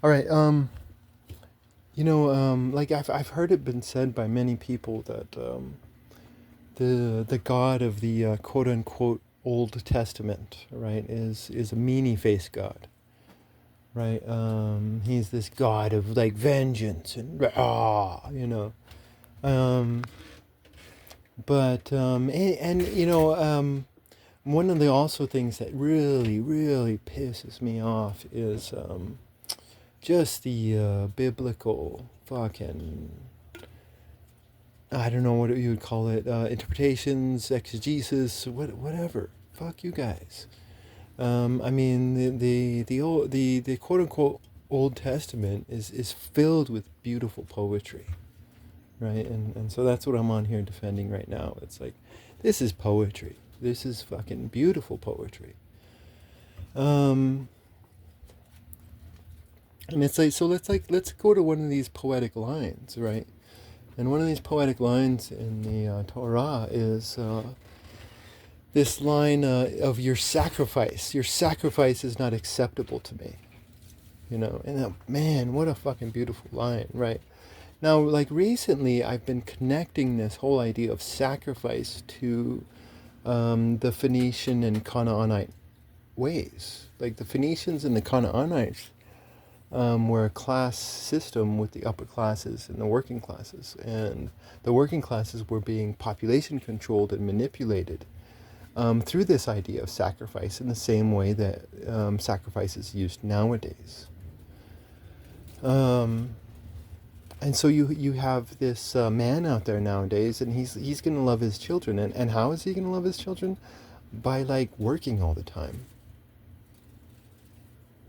All right. Like I've heard it been said by many people that the God of the quote unquote Old Testament, right, is a meanie face God, right? He's this God of like vengeance and Um, but one of the also things that really really pisses me off is just the biblical fucking, I don't know what you would call it, interpretations, exegesis, whatever. Fuck you guys. I mean, the quote unquote Old Testament is filled with beautiful poetry, right? And so that's what I'm on here defending right now. It's like, this is poetry. This is fucking beautiful poetry. Um, and it's like, so let's go to one of these poetic lines, right? And one of these poetic lines in the Torah is this line of your sacrifice. Your sacrifice is not acceptable to me. And man, what a fucking beautiful line, right? Now, like recently, I've been connecting this whole idea of sacrifice to the Phoenician and Canaanite ways. Like the Phoenicians and the Canaanites were a class system with the upper classes and the working classes. And the working classes were being population controlled and manipulated through this idea of sacrifice in the same way that sacrifice is used nowadays. Um, and so you have this man out there nowadays, and he's going to love his children. And how is he going to love his children? By like working all the time,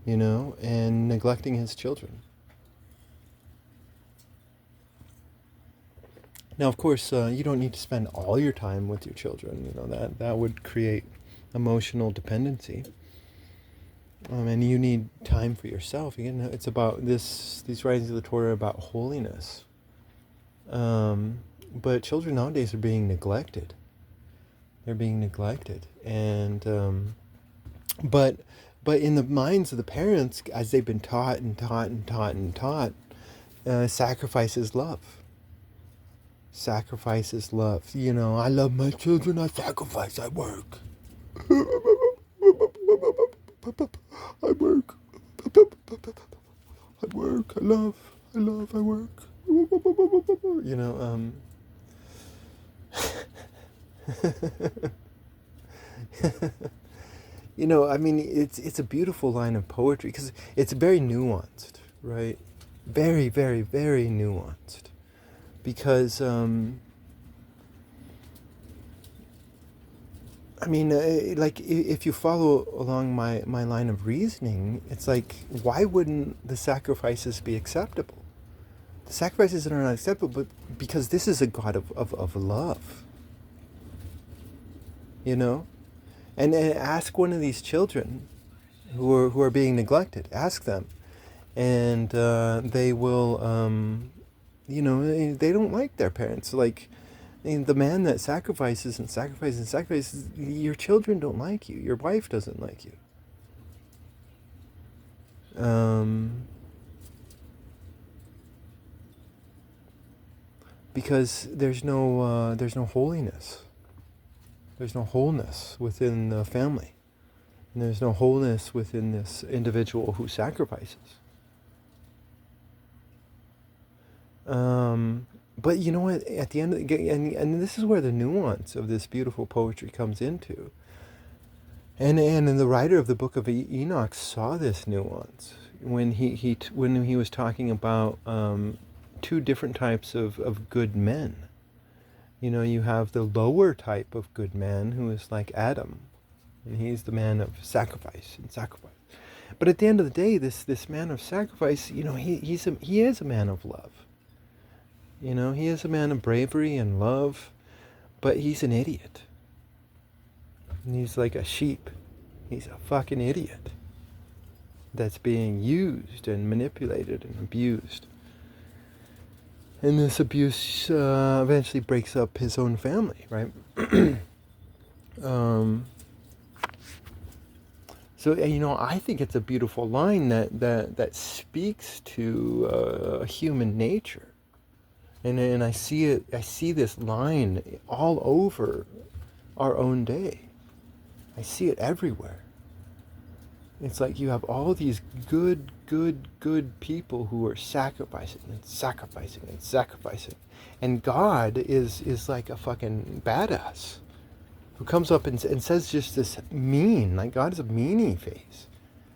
and neglecting his children. Now, of course, you don't need to spend all your time with your children. That would create emotional dependency. And you need time for yourself. Again, it's about this. These writings of the Torah are about holiness. But children nowadays are being neglected. They're being neglected, and but in the minds of the parents, as they've been taught and taught and taught and taught, sacrifice is love. Sacrifice is love. I love my children. I sacrifice. I work. I work. I work. I love. I love. I work. You know. I mean, it's a beautiful line of poetry because it's very nuanced, right? Very, very, very nuanced. Because I mean, like if you follow along my line of reasoning, it's like, why wouldn't the sacrifices be acceptable? The sacrifices are not acceptable, but because this is a God of love, you know. And ask one of these children who are being neglected. Ask them, and they will. They don't like their parents. Like, the man that sacrifices and sacrifices and sacrifices, your children don't like you. Your wife doesn't like you. Because there's no holiness. There's no wholeness within the family. And there's no wholeness within this individual who sacrifices. But you know what? At the end of the, and this is where the nuance of this beautiful poetry comes into. And the writer of the book of Enoch saw this nuance when he was talking about two different types of good men. You have the lower type of good man who is like Adam, and he's the man of sacrifice and sacrifice. But at the end of the day, this man of sacrifice, he is a man of love. He is a man of bravery and love, but he's an idiot. And he's like a sheep. He's a fucking idiot that's being used and manipulated and abused. And this abuse eventually breaks up his own family, right? So I think it's a beautiful line that speaks to human nature, and I see it. I see this line all over our own day. I see it everywhere. It's like you have all these good people who are sacrificing and sacrificing and sacrificing, and God is like a fucking badass who comes up and says just this mean, like God is a meanie face.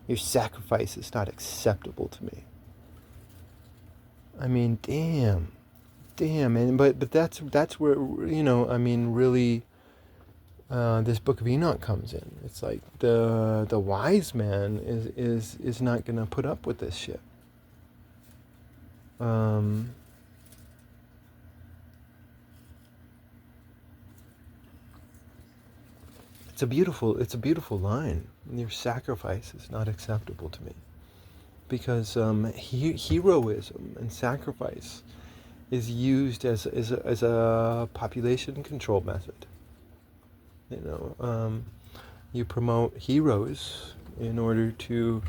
Your sacrifice is not acceptable to me. I mean, damn, and but that's where really. This Book of Enoch comes in. It's like the wise man is not gonna put up with this shit. It's a beautiful line. Your sacrifice is not acceptable to me, because heroism and sacrifice is used as a population control method. You promote heroes in order to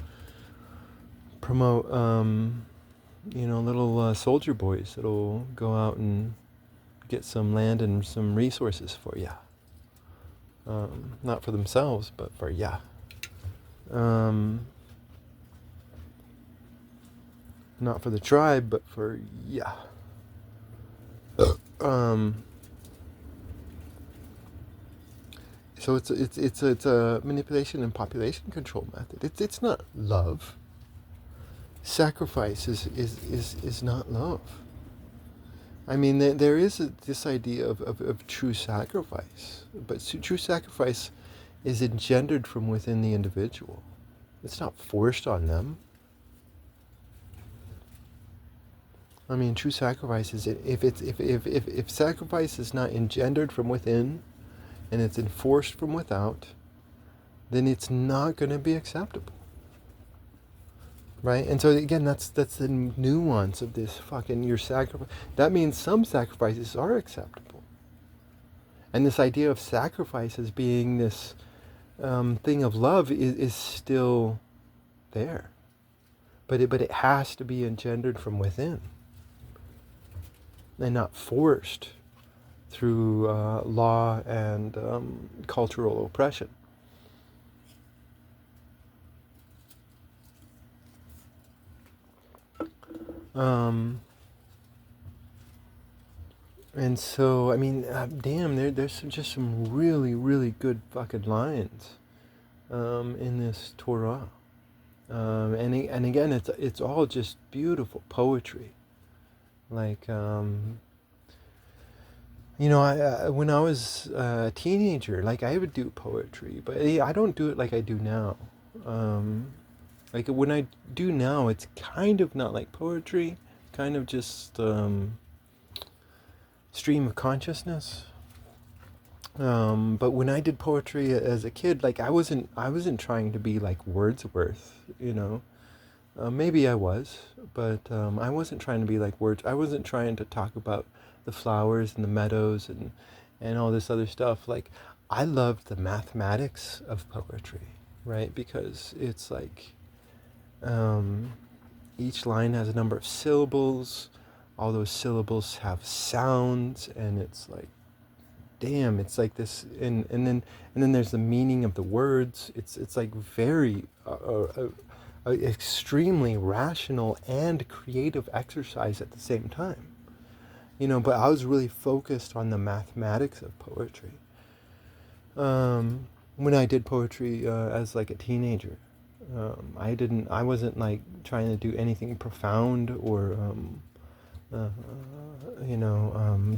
promote, little soldier boys that'll go out and get some land and some resources for ya. Not for themselves, but for ya. Not for the tribe, but for ya. So it's a manipulation and population control method. It's not love. Sacrifice is not love. I mean, there is this idea of true sacrifice, but true sacrifice is engendered from within the individual. It's not forced on them. I mean, true sacrifice is if sacrifice is not engendered from within, and it's enforced from without, then it's not going to be acceptable, right? And so again, that's the nuance of this fucking your sacrifice. That means some sacrifices are acceptable, and this idea of sacrifice as being this thing of love is still there, but it has to be engendered from within, and not forced through law and cultural oppression. And so, I mean, damn, there's just some really good fucking lines in this Torah. And again, it's all just beautiful poetry. Like, when I was a teenager, like I would do poetry, but I don't do it like I do now. Like when I do now, it's kind of not like poetry, kind of just stream of consciousness. But when I did poetry as a kid, like I wasn't trying to be like Wordsworth, maybe I was, but I wasn't trying to be like Words. I wasn't trying to talk about the flowers and the meadows and all this other stuff. Like I loved the mathematics of poetry, right? Because it's like each line has a number of syllables. All those syllables have sounds, and it's like, damn, it's like this, and then there's the meaning of the words. It's like very extremely rational and creative exercise at the same time. But I was really focused on the mathematics of poetry. When I did poetry as like a teenager, I wasn't like trying to do anything profound or,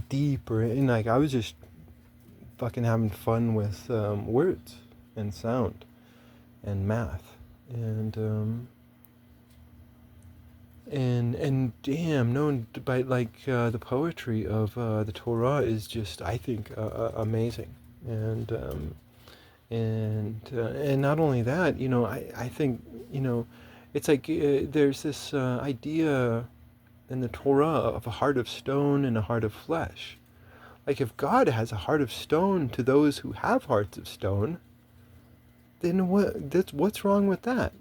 deep or, and like I was just fucking having fun with words and sound and math and damn, known by like the poetry of the Torah is just, I think, amazing, and not only that, I think, it's like there's this idea in the Torah of a heart of stone and a heart of flesh. Like if God has a heart of stone to those who have hearts of stone, then what's wrong with that?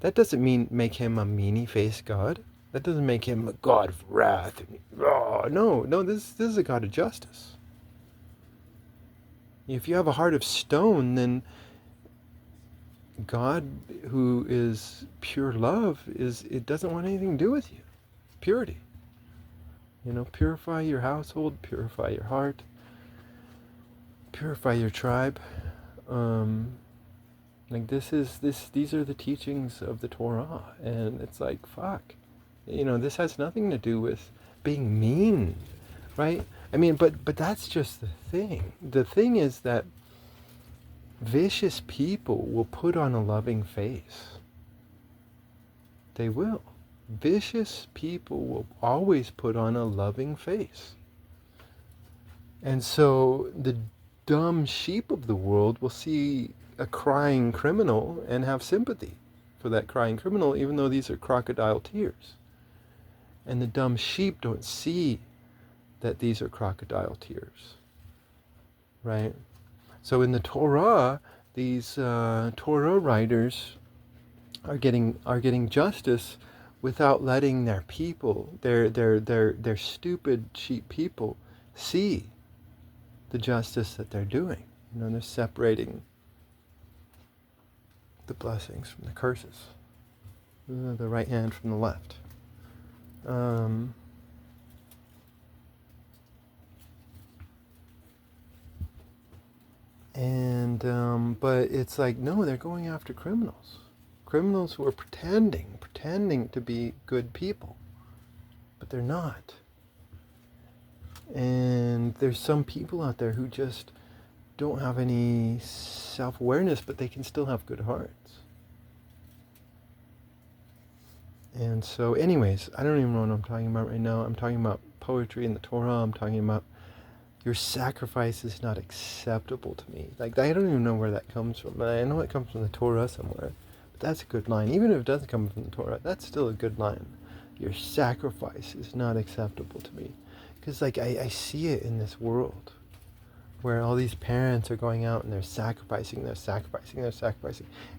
That doesn't mean make him a meanie-faced God. That doesn't make him a God of wrath. Oh, no, this is a God of justice. If you have a heart of stone, then God, who is pure love, it doesn't want anything to do with you. Purity. Purify your household, purify your heart, purify your tribe. These are the teachings of the Torah, and it's like, fuck. This has nothing to do with being mean, right? I mean, but that's just the thing. The thing is that vicious people will put on a loving face. They will. Vicious people will always put on a loving face. And so the dumb sheep of the world will see a crying criminal and have sympathy for that crying criminal, even though these are crocodile tears. And the dumb sheep don't see that these are crocodile tears, right? So in the Torah, these Torah writers are getting justice without letting their people, their stupid sheep people, see the justice that they're doing. They're separating the blessings from the curses, the right hand from the left. But it's like, no, they're going after criminals. Criminals who are pretending to be good people, but they're not. And there's some people out there who just don't have any self-awareness, but they can still have good hearts. And so anyways, I don't even know what I'm talking about right now. I'm talking about poetry in the Torah. I'm talking about your sacrifice is not acceptable to me. Like, I don't even know where that comes from. I know it comes from the Torah somewhere. But that's a good line. Even if it doesn't come from the Torah, that's still a good line. Your sacrifice is not acceptable to me. Because I see it in this world where all these parents are going out and they're sacrificing,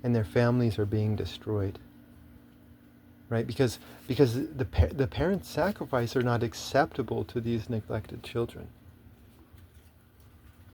and their families are being destroyed. Right? Because the parents' sacrifice are not acceptable to these neglected children.